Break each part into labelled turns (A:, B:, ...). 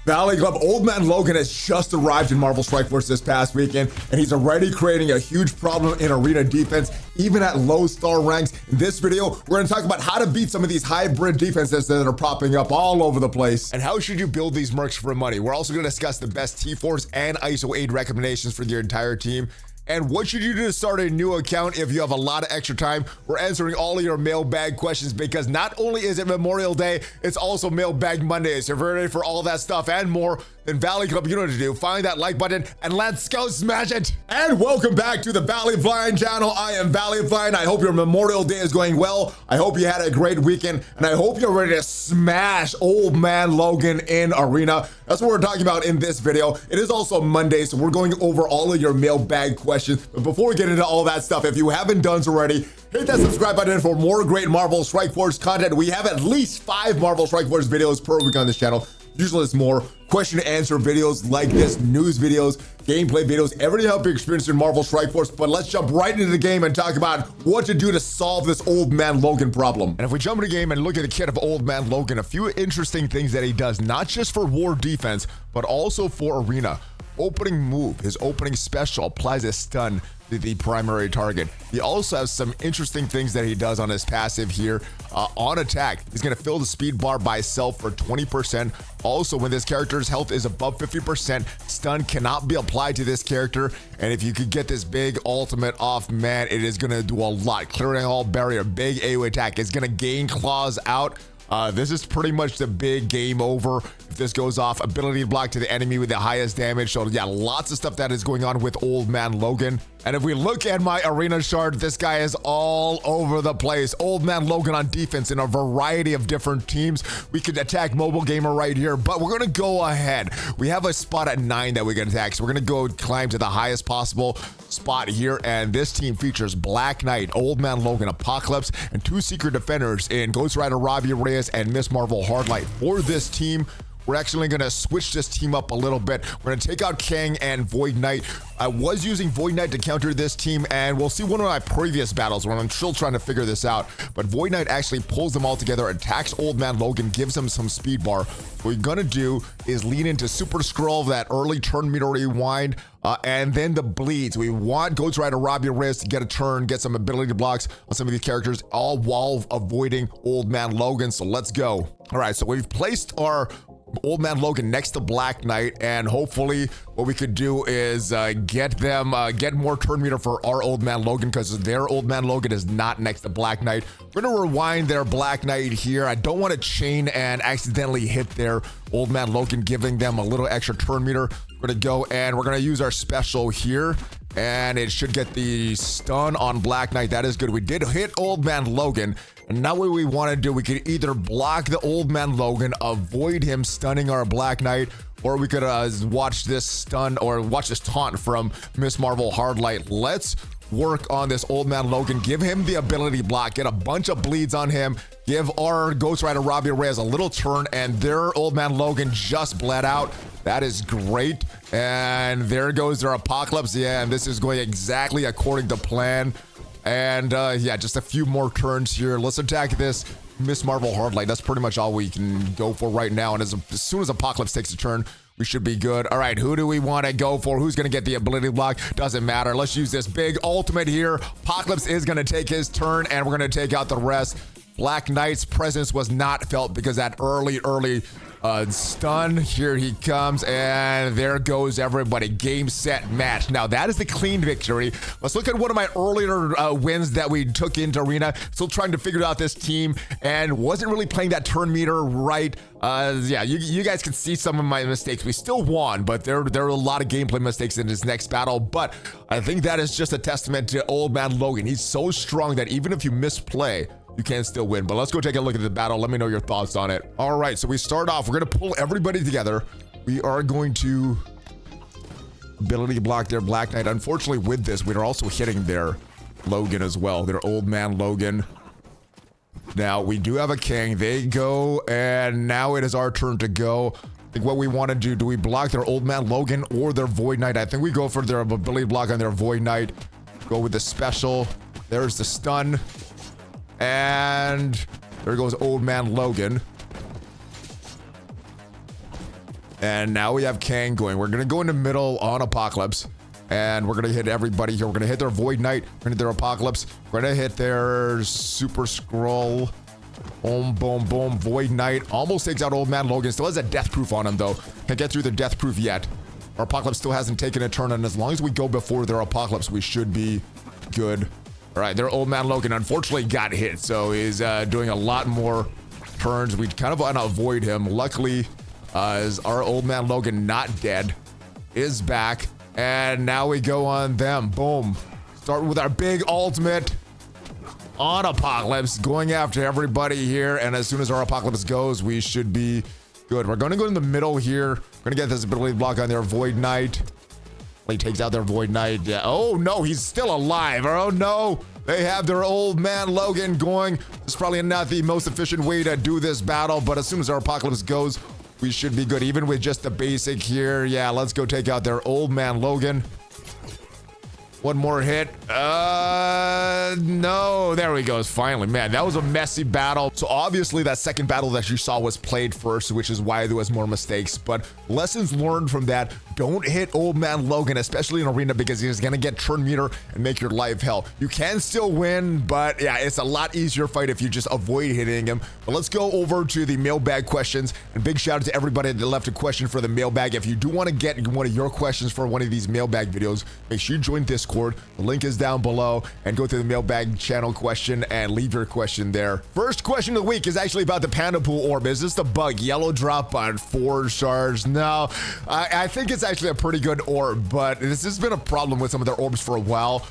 A: Valley Club, Old Man Logan has just arrived in Marvel Strike Force this past weekend, and he's already creating a huge problem in arena defense, even at low star ranks. In this video, we're gonna talk about how to beat some of these hybrid defenses that are popping up all over the place. And how should you build these mercs for money? We're also gonna discuss the best T4s and ISO 8 recommendations for your entire team. And what should you do to start a new account if you have a lot of extra time? We're answering all of your mailbag questions because not only is it Memorial Day, it's also Mailbag Monday. So if you're ready for all that stuff and more, then Valley Club, you know what to do. Find that like button and let's go smash it. And welcome back to the ValleyFlyin channel. I am ValleyFlyin. I hope your Memorial Day is going well. I hope you had a great weekend, and I hope you're ready to smash Old Man Logan in arena. That's what we're talking about in this video. It is also Monday, so we're going over all of your mailbag questions. But before we get into all that stuff, if you haven't done so already, hit that subscribe button for more great Marvel Strike Force content. We have at least 5 Marvel Strike Force videos per week on this channel. Usually it's more question and answer videos like this, news videos, gameplay videos, everything to help you experience in Marvel Strike Force. But let's jump right into the game and talk about what to do to solve this Old Man Logan problem. And if we jump into the game and look at the kit of Old Man Logan, a few interesting things that he does, not just for war defense, but also for arena. Opening move, his opening special applies a stun to the primary target. He also has some interesting things that he does on his passive here. On attack, he's gonna fill the speed bar by itself for 20%. Also, when this character's health is above 50%, stun cannot be applied to this character. And if you could get this big ultimate off, man, it is gonna do a lot. Clearing all barrier, big AoE attack. It's gonna gain claws out. This is pretty much the big game over if this goes off. Ability to block to the enemy with the highest damage. So yeah, lots of stuff that is going on with Old Man Logan. And if we look at my arena chart, this guy is all over the place. Old Man Logan on defense in a variety of different teams. We could attack Mobile Gamer right here, but we're gonna go ahead. We have a spot at 9 that we can attack, so we're gonna go climb to the highest possible spot here. And this team features Black Knight, Old Man Logan, Apocalypse, and 2 Secret Defenders in Ghost Rider Robbie Reyes and Miss Marvel Hardlight. For this team, we're actually going to switch this team up a little bit. We're going to take out Kang and Void Knight. I was using Void Knight to counter this team, and we'll see one of my previous battles when I'm still trying to figure this out. But Void Knight actually pulls them all together, attacks Old Man Logan, gives him some speed bar. What we're going to do is lean into Super Scroll, that early turn meter rewind, and then the bleeds. We want Ghost Rider Robbie Reyes to get a turn, get some ability blocks on some of these characters, all while avoiding Old Man Logan. So let's go. All right, so we've placed our Old Man Logan next to Black Knight, and hopefully what we could do is get more turn meter for our Old Man Logan, because their Old Man Logan is not next to Black Knight. We're gonna rewind their Black Knight here. I don't want to chain and accidentally hit their Old Man Logan, giving them a little extra turn meter. We're gonna go and we're gonna use our special here, and it should get the stun on Black Knight. That is good. We did hit Old Man Logan, and now what we want to do, we could either block the Old Man Logan, avoid him stunning our Black Knight, or we could watch this stun or watch this taunt from Miss Marvel Hardlight. Let's work on this Old Man Logan, give him the ability block, get a bunch of bleeds on him, give our Ghost Rider Robbie Reyes a little turn, and their Old Man Logan just bled out. That is great. And there goes their Apocalypse. Yeah, and this is going exactly according to plan. And yeah, just a few more turns here. Let's attack this Miss Marvel Hardlight. That's pretty much all we can go for right now. And as soon as Apocalypse takes a turn, we should be good. All right, who do we want to go for? Who's going to get the ability block? Doesn't matter. Let's use this big ultimate here. Apocalypse is going to take his turn, and we're going to take out the rest. Black Knight's presence was not felt because that early stun. Here he comes, and there goes everybody. Game, set, match. Now that is the clean victory. Let's look at one of my earlier wins that we took into arena. Still trying to figure out this team, and wasn't really playing that turn meter right. Yeah, you guys can see some of my mistakes. We still won, but there are a lot of gameplay mistakes in this next battle. But I think that is just a testament to Old Man Logan. He's so strong that even if you misplay, you can still win. But let's go take a look at the battle. Let me know your thoughts on it. All right, so we start off. We're going to pull everybody together. We are going to ability block their Black Knight. Unfortunately, with this, we're also hitting their Logan as well, their Old Man Logan. Now, we do have a King. They go, and now it is our turn to go. I think what we want to do we block their Old Man Logan or their Void Knight? I think we go for their ability block on their Void Knight. Go with the special. There's the stun. And there goes Old Man Logan. And now we have Kang going. We're going to go into middle on Apocalypse. And we're going to hit everybody here. We're going to hit their Void Knight. We're going to hit their Apocalypse. We're going to hit their Super Scroll. Boom, boom, boom. Void Knight. Almost takes out Old Man Logan. Still has a death proof on him, though. Can't get through the death proof yet. Our Apocalypse still hasn't taken a turn. And as long as we go before their Apocalypse, we should be good. All right, their Old Man Logan unfortunately got hit. So he's doing a lot more turns. We kind of want to avoid him. Luckily, is our Old Man Logan not dead, is back, and now we go on them. Boom. Start with our big ultimate on Apocalypse, going after everybody here, and as soon as our Apocalypse goes, we should be good. We're going to go in the middle here. We're going to get this ability block on their Void Knight. He takes out their Void Knight. Yeah. Oh no, he's still alive. Oh no, they have their Old Man Logan going. This is probably not the most efficient way to do this battle, but as soon as our Apocalypse goes, we should be good, even with just the basic here. Yeah, let's go take out their Old Man Logan. One more hit. No, there we go. Finally, man, that was a messy battle. So obviously that second battle that you saw was played first, which is why there was more mistakes. But lessons learned from that: don't hit Old Man Logan, especially in arena, because he's gonna get turn meter and make your life hell. You can still win, but yeah, it's a lot easier fight if you just avoid hitting him. But let's go over to the mailbag questions, and big shout out to everybody that left a question for the mailbag. If you do want to get one of your questions for one of these mailbag videos, make sure you join Discord. The link is down below, and go to the mailbag channel question and leave your question there. First question of the week is actually about the Panda Pool orb. Is this the bug? Yellow drop on 4 shards. No, I think it's actually a pretty good orb, but this has been a problem with some of their orbs for a while.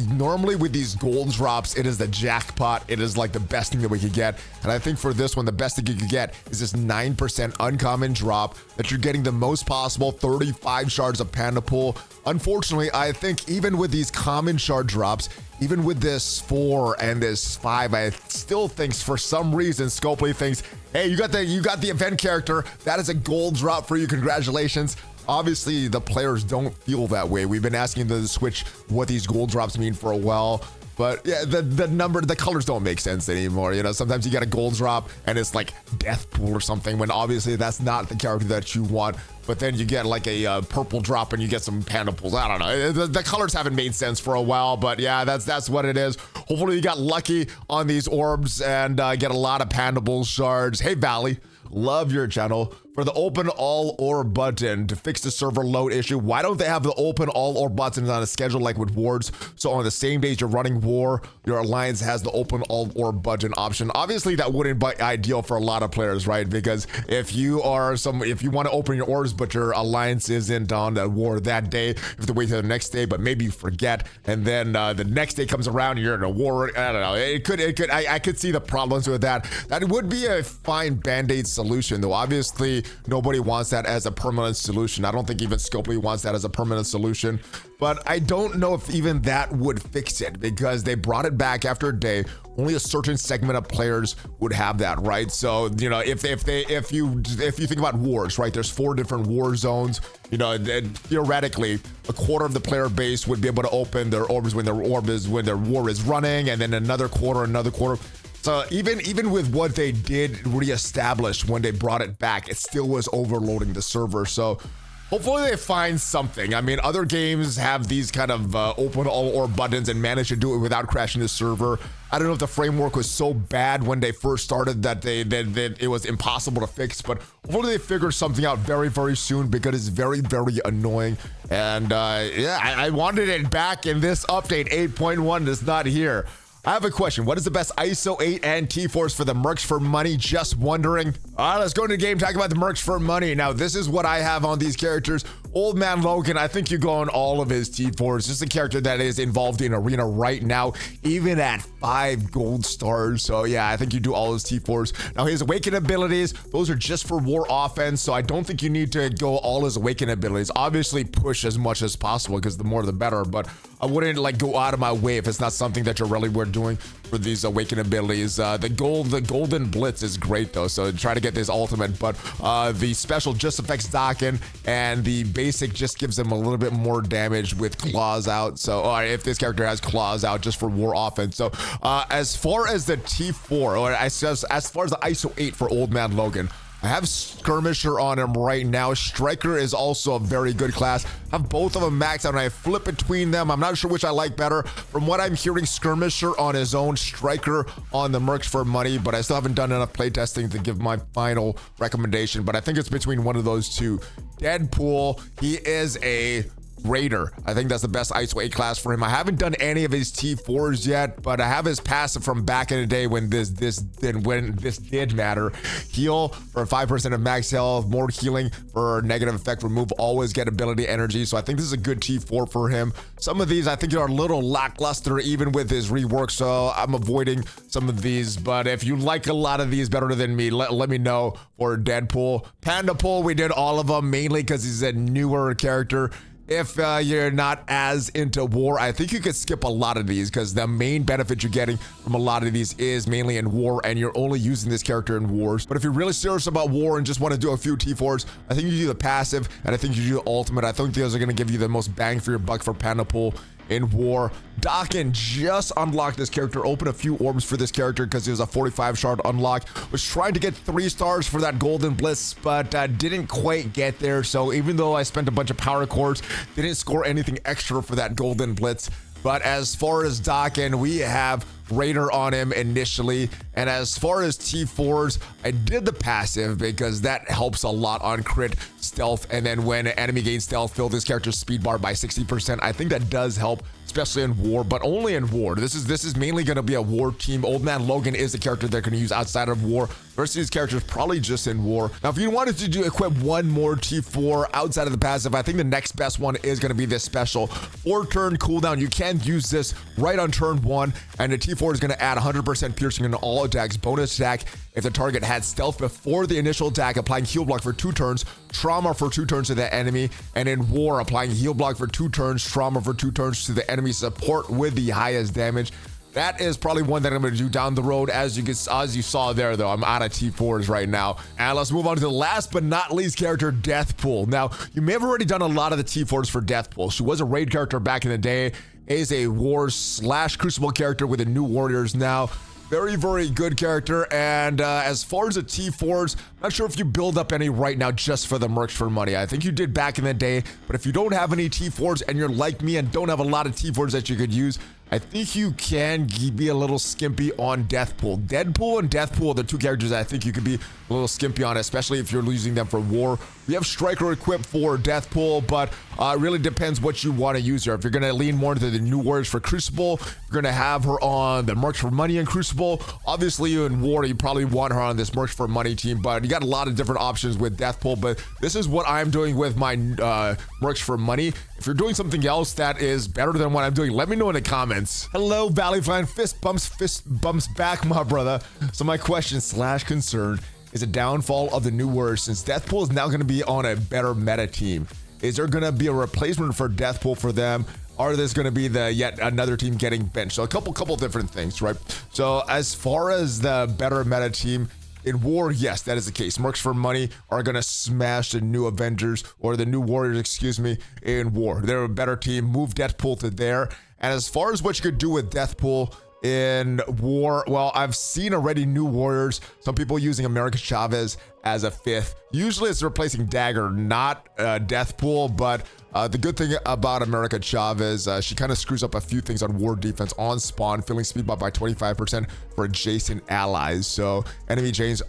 A: Normally with these gold drops, it is the jackpot. It is like the best thing that we could get. And I think for this one, the best thing you could get is this 9% uncommon drop that you're getting the most possible, 35 shards of Panda Pool. Unfortunately, I think even with these common shard drops, even with this 4 and this 5, I still think for some reason Scopely thinks, hey, you got the event character. That is a gold drop for you. Congratulations. Obviously, the players don't feel that way. We've been asking them to switch what these gold drops mean for a while. But yeah, the colors don't make sense anymore. You know, sometimes you get a gold drop and it's like Death Pool or something, when obviously that's not the character that you want. But then you get like a purple drop and you get some Panda Pools. I don't know. The colors haven't made sense for a while, but yeah, that's what it is. Hopefully you got lucky on these orbs and get a lot of Panda Pool shards. Hey, Valley, love your channel. For the open all orb button to fix the server load issue, why don't they have the open all orb buttons on a schedule like with wars? So on the same days you're running war, your alliance has the open all orb button option. Obviously that wouldn't be ideal for a lot of players, right? Because if you want to open your orbs but your alliance isn't on the war that day, you have to wait till the next day, but maybe you forget, and then the next day comes around and you're in a war. I don't know. I could see the problems with that. That would be a fine band-aid solution, though. Obviously nobody wants that as a permanent solution. I don't think even Scopely wants that as a permanent solution, but I don't know if even that would fix it, because they brought it back after a day. Only a certain segment of players would have that, right? So, you know, if you think about wars, right? There's 4 different war zones. You know, theoretically, a quarter of the player base would be able to open their orbs when their war is running, and then another quarter. So even with what they did reestablish when they brought it back, it still was overloading the server. So hopefully they find something. I mean, other games have these kind of open all orb buttons and manage to do it without crashing the server. I don't know if the framework was so bad when they first started that it was impossible to fix, but hopefully they figure something out very, very soon, because it's very, very annoying. And yeah, I wanted it back in this update. 8.1 is not here. I have a question. What is the best ISO 8 and T-Force for the Mercs for money? Just wondering. All right, let's go into the game, talk about the Mercs for money. Now, this is what I have on these characters. Old Man Logan, I think you go on all of his T-Force. This is a character that is involved in arena right now, even at 5 gold stars. So yeah, I think you do all his T-Force. Now, his awaken abilities, those are just for war offense, so I don't think you need to go all his awaken abilities. Obviously, push as much as possible, because the more the better, but I wouldn't like go out of my way if it's not something that you're really worth doing for these awaken abilities. The golden blitz is great though, so try to get this ultimate, but the special just affects Dakin, and the basic just gives them a little bit more damage with claws out. So if this character has claws out just for war offense. So as far as the T4, or as far as the ISO 8 for Old Man Logan, I have Skirmisher on him right now. Striker is also a very good class. I have both of them maxed out and I flip between them. I'm not sure which I like better. From what I'm hearing, Skirmisher on his own, Striker on the Mercs for money, but I still haven't done enough playtesting to give my final recommendation, but I think it's between one of those two. Deadpool, he is a Raider. I think that's the best ISO 8 class for him. I haven't done any of his T4s yet, but I have his passive from back in the day when this did matter. Heal for 5% of max health, more healing for negative effect, remove always get ability energy. So I think this is a good T4 for him. Some of these I think are a little lackluster even with his rework, so I'm avoiding some of these. But if you like a lot of these better than me, let me know for Deadpool. Pandapool, we did all of them mainly because he's a newer character. If you're not as into war, I think you could skip a lot of these because the main benefit you're getting from a lot of these is mainly in war, and you're only using this character in wars. But if you're really serious about war and just want to do a few T4s, I think you do the passive and I think you do the ultimate. I think those are going to give you the most bang for your buck for Pandapool in war. Dawkins just unlocked this character, opened a few orbs for this character because it was a 45 shard unlock. Was trying to get 3 stars for that golden bliss, but didn't quite get there. So even though I spent a bunch of power cores, didn't score anything extra for that golden blitz. But as far as Dawkins, we have Raider on him initially, and as far as T4s, I did the passive because that helps a lot on crit, stealth, and then when an enemy gains stealth, fill this character's speed bar by 60%. I think that does help, especially in war, but only in war. This is mainly going to be a war team. Old Man Logan is the character they're going to use outside of war. The rest of these characters probably just in war. Now, if you wanted to equip one more T4 outside of the passive, I think the next best one is going to be this special 4-turn cooldown. You can use this right on turn 1, and the T4 is going to add 100% piercing in all attacks. Bonus attack if the target had stealth before the initial attack, applying heal block for 2 turns, trauma for 2 turns to the enemy, and in war, applying heal block for 2 turns, trauma for 2 turns to the enemy support with the highest damage. That is probably one that I'm going to do down the road. As you saw there, though, I'm out of T4s right now. And let's move on to the last but not least character, Deathpool. Now, you may have already done a lot of the T4s for Deathpool. She was a raid character back in the day, is a Wars/Crucible character with the New Warriors now. Very, very good character. And as far as the T4s, I'm not sure if you build up any right now just for the Mercs for money. I think you did back in the day, but if you don't have any T4s and you're like me and don't have a lot of T4s that you could use, I think you can be a little skimpy on Deathpool. Deadpool and Deathpool are the 2 characters I think you could be a little skimpy on, especially if you're using them for war. We have Striker equipped for Deathpool, but it really depends what you want to use her. If you're going to lean more into the New Warriors for Crucible, you're going to have her on the Mercs for Money in Crucible. Obviously, in war, you probably want her on this Mercs for Money team, but you got a lot of different options with Deathpool. But this is what I'm doing with my Mercs for Money. If you're doing something else that is better than what I'm doing, let me know in the comments. Hello, ValleyFlyin. Fist bumps back, my brother. So my question / concern is a downfall of the New Warriors since Deathpool is now going to be on a better meta team. Is there going to be a replacement for Deathpool for them? Or there's going to be yet another team getting benched? So a couple different things, right? So as far as the better meta team, in war, yes, that is the case. Mercs for Money are going to smash the new Avengers, or the New Warriors, excuse me, in war. They're a better team. Move Deathpool to there. And as far as what you could do with Deathpool in war, well, I've seen already New Warriors, some people using America Chavez as a 5th. Usually it's replacing Dagger, not Deathpool, but the good thing about America Chavez, she kind of screws up a few things on war defense on spawn, filling speed by 25% for adjacent allies. So enemy drain is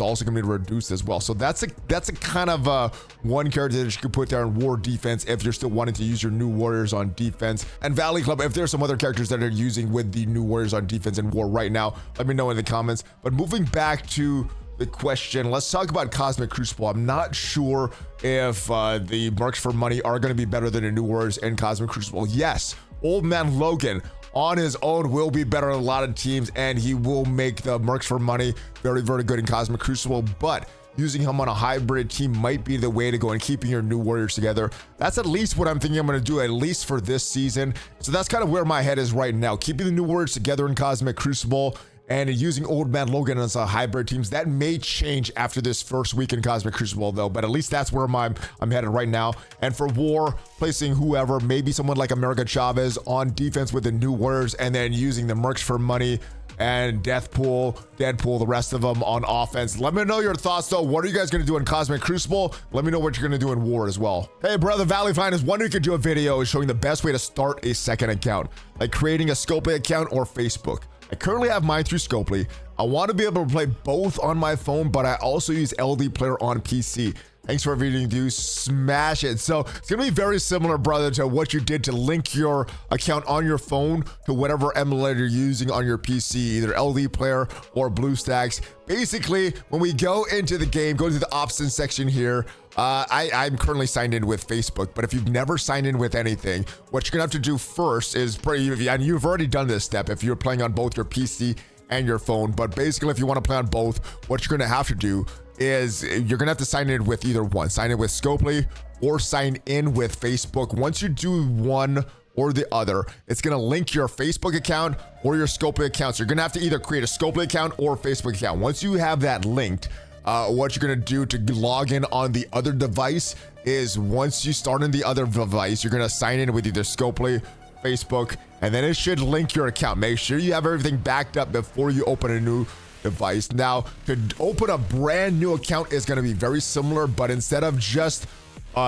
A: also going to be reduced as well. So that's a kind of one character that you could put there in war defense if you're still wanting to use your New Warriors on defense. And Valley Club, if there's some other characters that are using with the New Warriors on defense in war right now, let me know in the comments. But moving back to the question, let's talk about Cosmic Crucible. I'm not sure if the Mercs for Money are going to be better than the New Warriors in Cosmic Crucible. Yes, Old Man Logan on his own will be better than a lot of teams, and he will make the Mercs for Money very, very good in Cosmic Crucible, but using him on a hybrid team might be the way to go, and keeping your New Warriors together. That's at least what I'm thinking I'm going to do, at least for this season. So that's kind of where my head is right now, keeping the New Warriors together in Cosmic Crucible and using Old Man Logan as a hybrid teams. That may change after this first week in Cosmic Crucible, though, but at least that's where I'm headed right now. And for war, placing whoever, maybe someone like America Chavez on defense with the New Warriors, and then using the Mercs for Money and Deadpool, the rest of them on offense. Let me know your thoughts though. What are you guys gonna do in Cosmic Crucible? Let me know what you're gonna do in War as well. Hey brother, ValleyFlyin is wondering if you could do a video showing the best way to start a second account, like creating a Scopely account or Facebook. I currently have mine through Scopely. I want to be able to play both on my phone, but I also use LD Player on PC. Thanks for everything you do. Smash it. So it's gonna be very similar, brother, to what you did to link your account on your phone to whatever emulator you're using on your PC, either LD Player or BlueStacks. Basically, when we go into the game, go to the options section here. I'm currently signed in with Facebook, but if you've never signed in with anything, what you're gonna have to do first is and you've already done this step if you're playing on both your PC and your phone, but basically if you want to play on both, what you're gonna have to do is you're gonna have to sign in with either one. Sign in with Scopely or sign in with Facebook. Once you do one or the other, it's gonna link your Facebook account or your Scopely account. So you're gonna have to either create a Scopely account or a Facebook account. Once you have that linked, what you're gonna do to log in on the other device is once you start in the other device, you're gonna sign in with either Scopely, Facebook, and then it should link your account. Make sure you have everything backed up before you open a new device. Now, to open a brand new account is gonna be very similar, but instead of just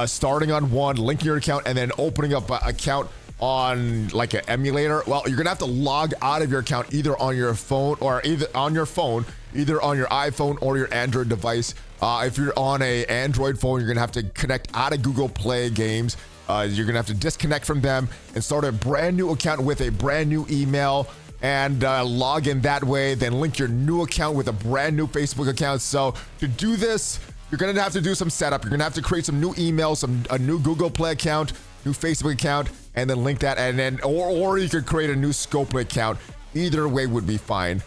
A: starting on one, linking your account, and then opening up an account on like an emulator, well, you're gonna have to log out of your account either on your phone or either on your iPhone or your Android device. If you're on a Android phone, you're gonna have to connect out of Google Play games. You're gonna have to disconnect from them and start a brand new account with a brand new email and log in that way, then link your new account with a brand new Facebook account. So to do this, you're gonna have to do some setup. You're gonna have to create some new emails, a new Google Play account, new Facebook account, and then link that, and then or you could create a new Scopely account. Either way would be fine.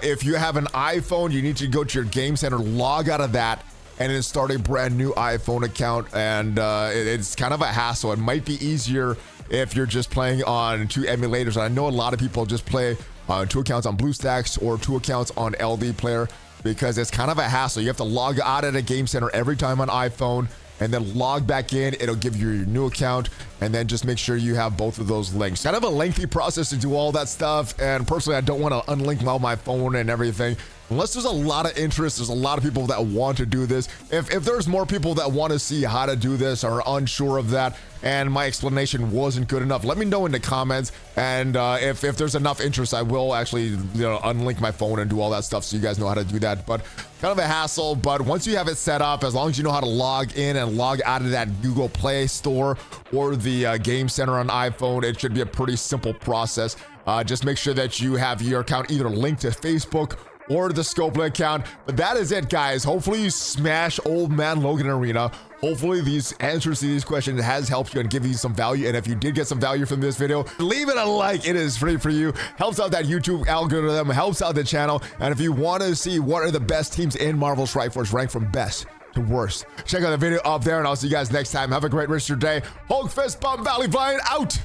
A: If you have an iPhone, you need to go to your game center, log out of that, and then start a brand new iPhone account. And it's kind of a hassle. It might be easier if you're just playing on two emulators. And I know a lot of people just play two accounts on BlueStacks or two accounts on LD Player because it's kind of a hassle. You have to log out at a game center every time on iPhone and then log back in. It'll give you your new account, and then just make sure you have both of those links. Kind of a lengthy process to do all that stuff, and personally I don't want to unlink my phone and everything unless there's a lot of interest. There's a lot of people that want to do this. If there's more people that want to see how to do this or are unsure of that and my explanation wasn't good enough, let me know in the comments, and if there's enough interest, I will actually unlink my phone and do all that stuff so you guys know how to do that. But kind of a hassle, but once you have it set up, as long as you know how to log in and log out of that Google Play Store or the Game Center on iPhone, it should be a pretty simple process. Just make sure that you have your account either linked to Facebook or the Scopely account. But that is it, guys. Hopefully you smash old Man Logan Arena. Hopefully these answers to these questions has helped you and give you some value. And if you did get some value from this video, leave it a like. It is free for you. Helps out that YouTube algorithm, helps out the channel. And if you want to see what are the best teams in Marvel Strike Force ranked from best to worst, check out the video up there, and I'll see you guys next time. Have a great rest of your day. Hulk fist bump, ValleyFlyin out.